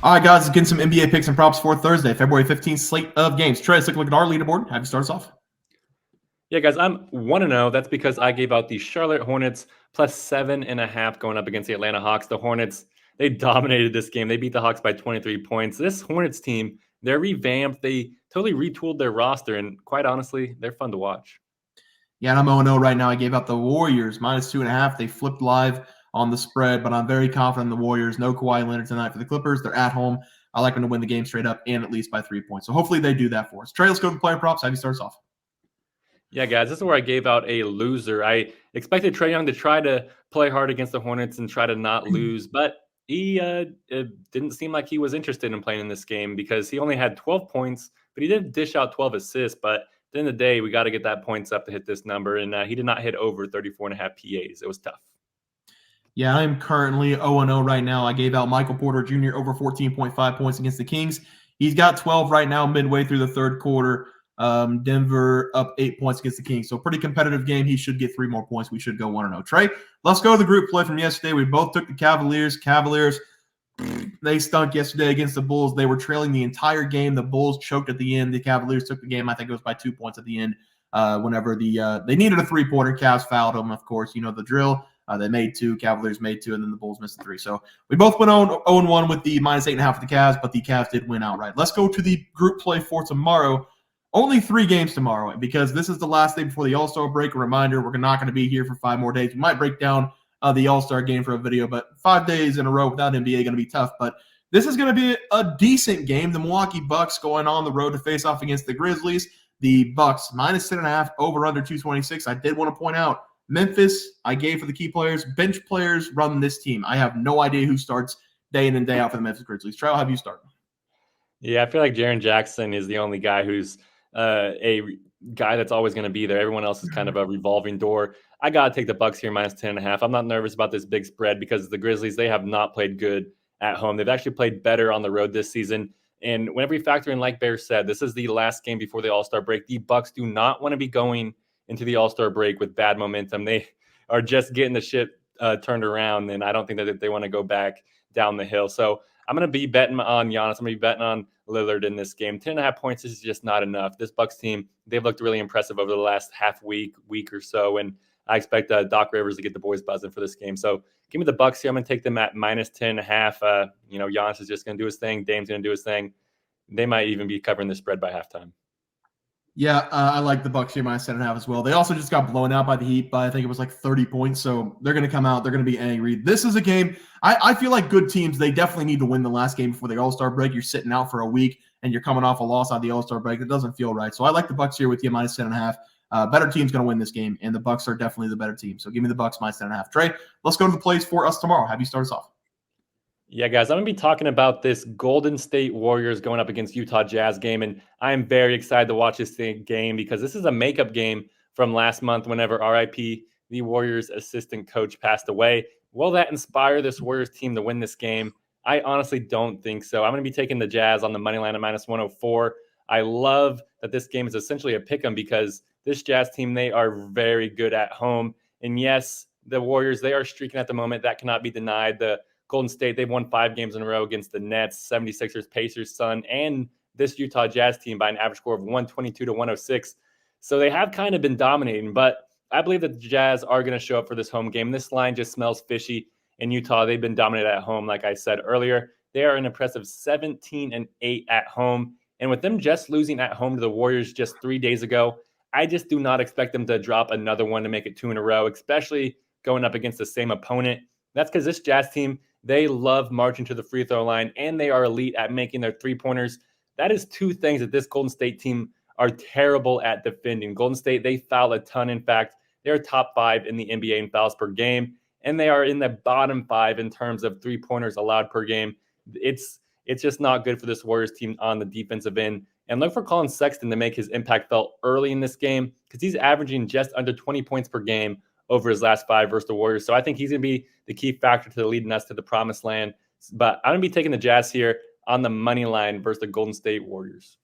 All right, guys, let's get some NBA picks and props for Thursday, February 15th slate of games. Trey, let's take a look at our leaderboard. Have you start us off? Yeah, guys, I'm 1-0. That's because I gave out the Charlotte Hornets plus 7.5 going up against the Atlanta Hawks. The Hornets, they dominated this game. They beat the Hawks by 23 points. This Hornets team, they're revamped. They totally retooled their roster, and quite honestly, they're fun to watch. Yeah, and I'm 0-0 right now. I gave out the Warriors minus 2.5. They flipped live on the spread, but I'm very confident in the Warriors. No Kawhi Leonard tonight for the Clippers. They're at home. I like them to win the game straight up and at least by 3 points. So hopefully they do that for us. Trey, let's go to the player props. Have you start us off? Yeah, guys, this is where I gave out a loser. I expected Trae Young to try to play hard against the Hornets and try to not lose, but he it didn't seem like he was interested in playing in this game because he only had 12 points, but he did dish out 12 assists. But at the end of the day, we got to get that points up to hit this number, and he did not hit over 34.5 PAs. It was tough. Yeah, I'm currently 0-0 right now. I gave out Michael Porter Jr. over 14.5 points against the Kings. He's got 12 right now, midway through the third quarter. Denver up 8 points against the Kings. So pretty competitive game. He should get 3 more points. We should go 1-0. Trey, let's go to the group play from yesterday. We both took the Cavaliers. Cavaliers, they stunk yesterday against the Bulls. They were trailing the entire game. The Bulls choked at the end. The Cavaliers took the game. I think it was by 2 points at the end. Whenever they needed a three-pointer, Cavs fouled them. Of course, you know the drill. They made 2, Cavaliers made 2, and then the Bulls missed 3. So we both went 0-1 with the minus 8.5 for the Cavs, but the Cavs did win outright. Let's go to the group play for tomorrow. Only 3 games tomorrow because this is the last day before the All-Star break. A reminder, we're not going to be here for 5 more days. We might break down the All-Star game for a video, but 5 days in a row without NBA going to be tough. But this is going to be a decent game. The Milwaukee Bucks going on the road to face off against the Grizzlies. The Bucks minus 10.5 over under 226. I did want to point out Memphis, I gave for the key players. Bench players run this team. I have no idea who starts day in and day out for the Memphis Grizzlies. Trey, how have you start? Yeah, I feel like Jaren Jackson is the only guy who's a guy that's always going to be there. Everyone else is kind of a revolving door. I got to take the Bucks here minus 10.5. I'm not nervous about this big spread because the Grizzlies, they have not played good at home. They've actually played better on the road this season. And whenever you factor in, like Bear said, this is the last game before the All-Star break. The Bucks do not want to be going into the All-Star break with bad momentum. They are just getting the shit turned around, and I don't think that they want to go back down the hill. So I'm going to be betting on Giannis. I'm going to be betting on Lillard in this game. 10.5 points is just not enough. This Bucks team, they've looked really impressive over the last week or so, and I expect Doc Rivers to get the boys buzzing for this game. So give me the Bucks here. I'm going to take them at minus 10.5. Giannis is just going to do his thing. Dame's going to do his thing. They might even be covering the spread by halftime. Yeah, I like the Bucks here minus 10.5 as well. They also just got blown out by the Heat by I think it was like 30 points. So they're going to come out. They're going to be angry. This is a game. I feel like good teams, they definitely need to win the last game before the All-Star break. You're sitting out for a week and you're coming off a loss on the All-Star break. It doesn't feel right. So I like the Bucks here with you minus 10.5. Better team's going to win this game, and the Bucks are definitely the better team. So give me the Bucks minus 10.5. Trey, let's go to the plays for us tomorrow. Have you start us off? Yeah, guys, I'm going to be talking about this Golden State Warriors going up against Utah Jazz game, and I am very excited to watch this game because this is a makeup game from last month whenever RIP, the Warriors assistant coach, passed away. Will that inspire this Warriors team to win this game? I honestly don't think so. I'm going to be taking the Jazz on the money line at minus 104. I love that this game is essentially a pick 'em because this Jazz team, they are very good at home. And yes, the Warriors, they are streaking at the moment. That cannot be denied. The Golden State, they've won 5 games in a row against the Nets, 76ers, Pacers, Sun, and this Utah Jazz team by an average score of 122 to 106. So they have kind of been dominating, but I believe that the Jazz are going to show up for this home game. This line just smells fishy. In Utah, they've been dominated at home, like I said earlier. They are an impressive 17-8 at home. And with them just losing at home to the Warriors just 3 days ago, I just do not expect them to drop another one to make it 2 in a row, especially going up against the same opponent. That's because this Jazz team, they love marching to the free throw line, and they are elite at making their three-pointers. That is 2 things that this Golden State team are terrible at defending. Golden State, they foul a ton. In fact, they're top 5 in the NBA in fouls per game, and they are in the bottom 5 in terms of three-pointers allowed per game. It's just not good for this Warriors team on the defensive end. And look for Colin Sexton to make his impact felt early in this game because he's averaging just under 20 points per game over his last 5 versus the Warriors. So I think he's going to be the key factor to leading us to the promised land. But I'm going to be taking the Jazz here on the money line versus the Golden State Warriors.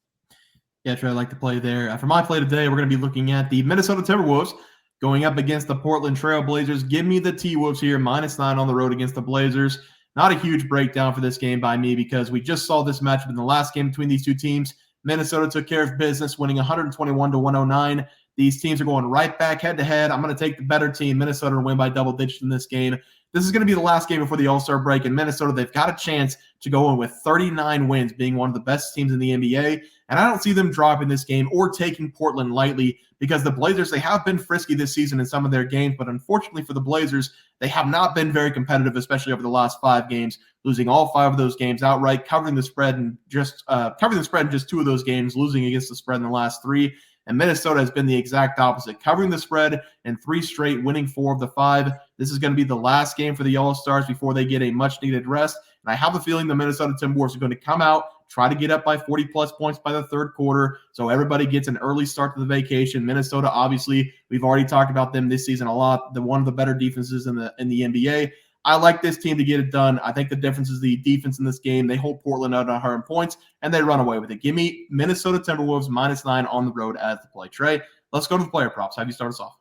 Yeah, Trey, I like to play there. For my play today, we're going to be looking at the Minnesota Timberwolves going up against the Portland Trail Blazers. Give me the T-Wolves here, minus 9 on the road against the Blazers. Not a huge breakdown for this game by me because we just saw this matchup in the last game between these two teams. Minnesota took care of business, winning 121-109. These teams are going right back head-to-head. I'm going to take the better team, Minnesota, to win by double digits in this game. This is going to be the last game before the All-Star break. In Minnesota, they've got a chance to go in with 39 wins, being one of the best teams in the NBA. And I don't see them dropping this game or taking Portland lightly because the Blazers, they have been frisky this season in some of their games. But unfortunately for the Blazers, they have not been very competitive, especially over the last 5 games, losing all 5 of those games outright, covering the spread in just 2 of those games, losing against the spread in the last 3. And Minnesota has been the exact opposite, covering the spread in 3 straight, winning 4 of the 5. This is going to be the last game for the All-Stars before they get a much-needed rest. And I have a feeling the Minnesota Timberwolves are going to come out, try to get up by 40-plus points by the third quarter, so everybody gets an early start to the vacation. Minnesota, obviously, we've already talked about them this season a lot. They're one of the better defenses in the NBA. I like this team to get it done. I think the difference is the defense in this game. They hold Portland out on 100 points, and they run away with it. Give me Minnesota Timberwolves -9 on the road as the play. Trey, let's go to the player props. Have you start us off?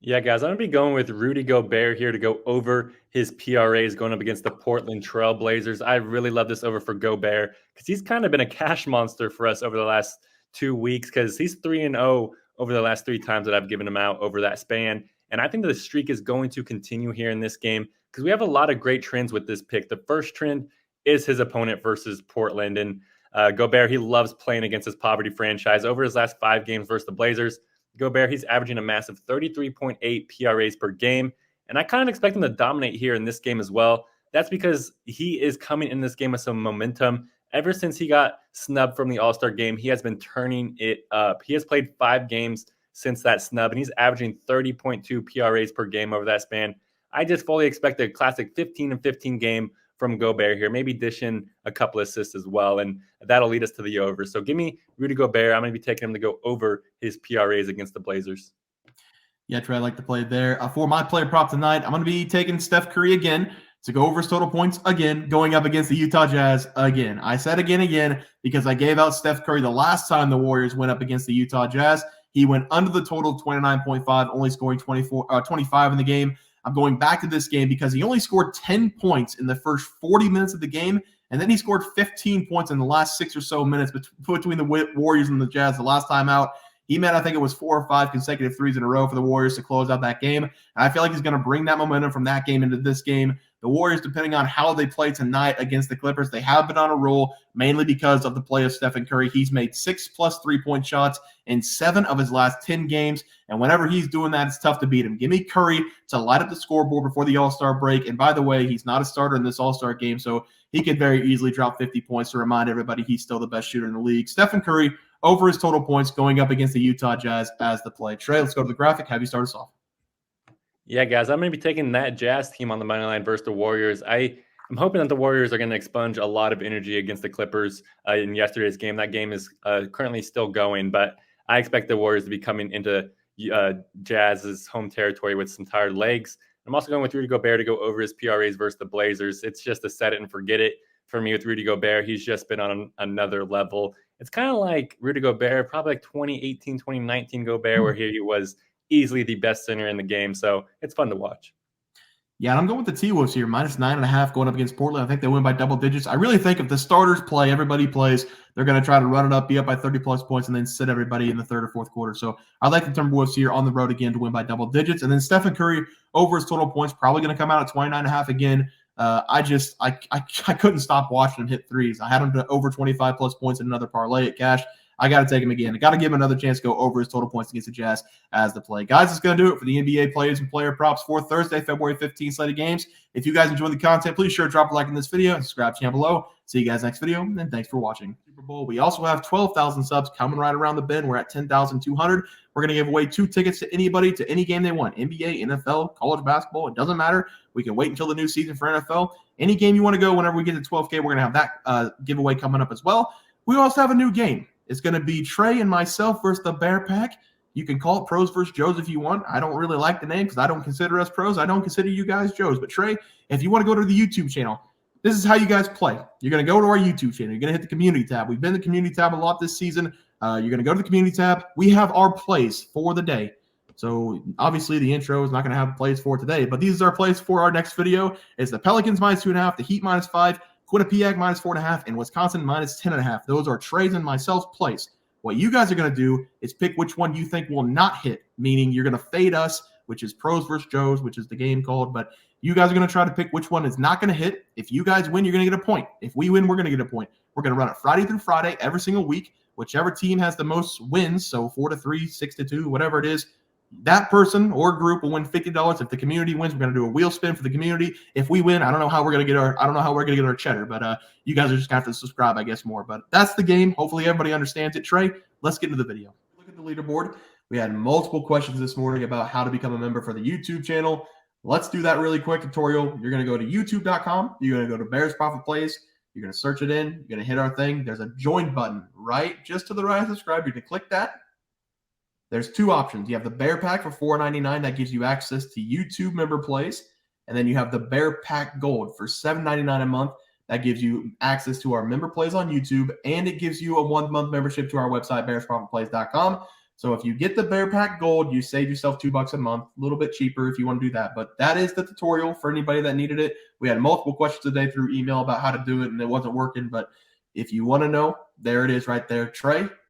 Yeah, guys, I'm going to be going with Rudy Gobert here to go over his PRAs going up against the Portland Trail Blazers. I really love this over for Gobert because he's kind of been a cash monster for us over the last 2 weeks because he's 3-0 over the last 3 times that I've given him out over that span. And I think the streak is going to continue here in this game because we have a lot of great trends with this pick. The first trend is his opponent versus Portland. And Gobert, he loves playing against his poverty franchise. Over his last 5 games versus the Blazers, Gobert, he's averaging a massive 33.8 PRAs per game. And I kind of expect him to dominate here in this game as well. That's because he is coming in this game with some momentum. Ever since he got snubbed from the All-Star game, he has been turning it up. He has played 5 games since that snub, and he's averaging 30.2 PRAs per game over that span. I just fully expect a classic 15-15 game from Gobert here, maybe dish in a couple assists as well, and that'll lead us to the over. So give me Rudy Gobert. I'm going to be taking him to go over his PRAs against the Blazers. Yeah, Trey, I like to play there. For my player prop tonight, I'm going to be taking Steph Curry again to go over his total points again, going up against the Utah Jazz again. I said again because I gave out Steph Curry the last time the Warriors went up against the Utah Jazz. He went under the total 29.5, only scoring 25 in the game. I'm going back to this game because he only scored 10 points in the first 40 minutes of the game, and then he scored 15 points in the last 6 or so minutes between the Warriors and the Jazz the last time out. He made, I think it was 4 or 5 consecutive threes in a row for the Warriors to close out that game. And I feel like he's going to bring that momentum from that game into this game. The Warriors, depending on how they play tonight against the Clippers, they have been on a roll, mainly because of the play of Stephen Curry. He's made 6+ three-point shots in 7 of his last 10 games. And whenever he's doing that, it's tough to beat him. Give me Curry to light up the scoreboard before the All-Star break. And by the way, he's not a starter in this All-Star game, so he could very easily drop 50 points to remind everybody he's still the best shooter in the league. Stephen Curry over his total points going up against the Utah Jazz as the play. Trey, let's go to the graphic. Have you start us off? Yeah, guys, I'm going to be taking that Jazz team on the money line versus the Warriors. I'm hoping that the Warriors are going to expunge a lot of energy against the Clippers in yesterday's game. That game is currently still going, but I expect the Warriors to be coming into Jazz's home territory with some tired legs. I'm also going with Rudy Gobert to go over his PRAs versus the Blazers. It's just a set it and forget it for me with Rudy Gobert. He's just been on another level. It's kind of like Rudy Gobert, probably like 2018, 2019 Gobert, where he was easily the best center in the game. So it's fun to watch. Yeah, and I'm going with the T-Wolves here, -9.5 going up against Portland. I think they win by double digits. I really think if the starters play, everybody plays, they're going to try to run it up, be up by 30-plus points, and then sit everybody in the third or fourth quarter. So I like the Timberwolves here on the road again to win by double digits. And then Stephen Curry over his total points, probably going to come out at 29.5 again. I couldn't stop watching him hit threes. I had him to over 25-plus points in another parlay at cash. I got to take him again. I got to give him another chance to go over his total points against the Jazz as the play. Guys, that's going to do it for the NBA players and player props for Thursday, February 15th slate of games. If you guys enjoyed the content, please sure to drop a like in this video and subscribe to the channel below. See you guys next video, and thanks for watching. Super Bowl. We also have 12,000 subs coming right around the bend. We're at 10,200. We're going to give away 2 tickets to anybody to any game they want. NBA, NFL, college basketball. It doesn't matter. We can wait until the new season for NFL. Any game you want to go, whenever we get to 12K, we're going to have that giveaway coming up as well. We also have a new game. It's going to be Trey and myself versus the Bear Pack. You can call it Pros versus Joes if you want. I don't really like the name because I don't consider us pros. I don't consider you guys Joes. But Trey, if you want to go to the YouTube channel, this is how you guys play. You're going to go to our YouTube channel. You're going to hit the community tab. We've been in the community tab a lot this season. You're going to go to the community tab. We have our plays for the day. So obviously the intro is not going to have plays for today, but these are our plays for our next video. It's the Pelicans -2.5, the Heat -5, Quinnipiac -4.5, and Wisconsin -10.5. Those are Trey's and myself's plays. What you guys are going to do is pick which one you think will not hit, meaning you're going to fade us, which is pros versus Joes, which is the game called. But you guys are going to try to pick which one is not going to hit. If you guys win, you're going to get a point. If we win, we're going to get a point. We're going to run it Friday through Friday every single week. Whichever team has the most wins, so 4-3, 6-2, whatever it is, that person or group will win $50. If the community wins, we're going to do a wheel spin for the community. If we win, I don't know how we're going to get our cheddar, but you guys are just going to have to subscribe, I guess, more. But that's the game. Hopefully everybody understands it. Trey, let's get into the video. Look at the leaderboard. We had multiple questions this morning about how to become a member for the YouTube channel. Let's do that really quick tutorial. You're going to go to youtube.com. You're going to go to Bears Profit Plays. You're going to search it in. You're going to hit our thing. There's a join button right just to the right of subscribe. You're going to click that. There's two options. You have the Bear Pack for $4.99. That gives you access to YouTube member plays. And then you have the Bear Pack Gold for $7.99 a month. That gives you access to our member plays on YouTube, and it gives you a 1-month membership to our website, bearsprofitplays.com. So if you get the Bear Pack Gold, you save yourself $2 a month, a little bit cheaper if you want to do that. But that is the tutorial for anybody that needed it. We had multiple questions today through email about how to do it, and it wasn't working. But if you want to know, there it is right there. Trey,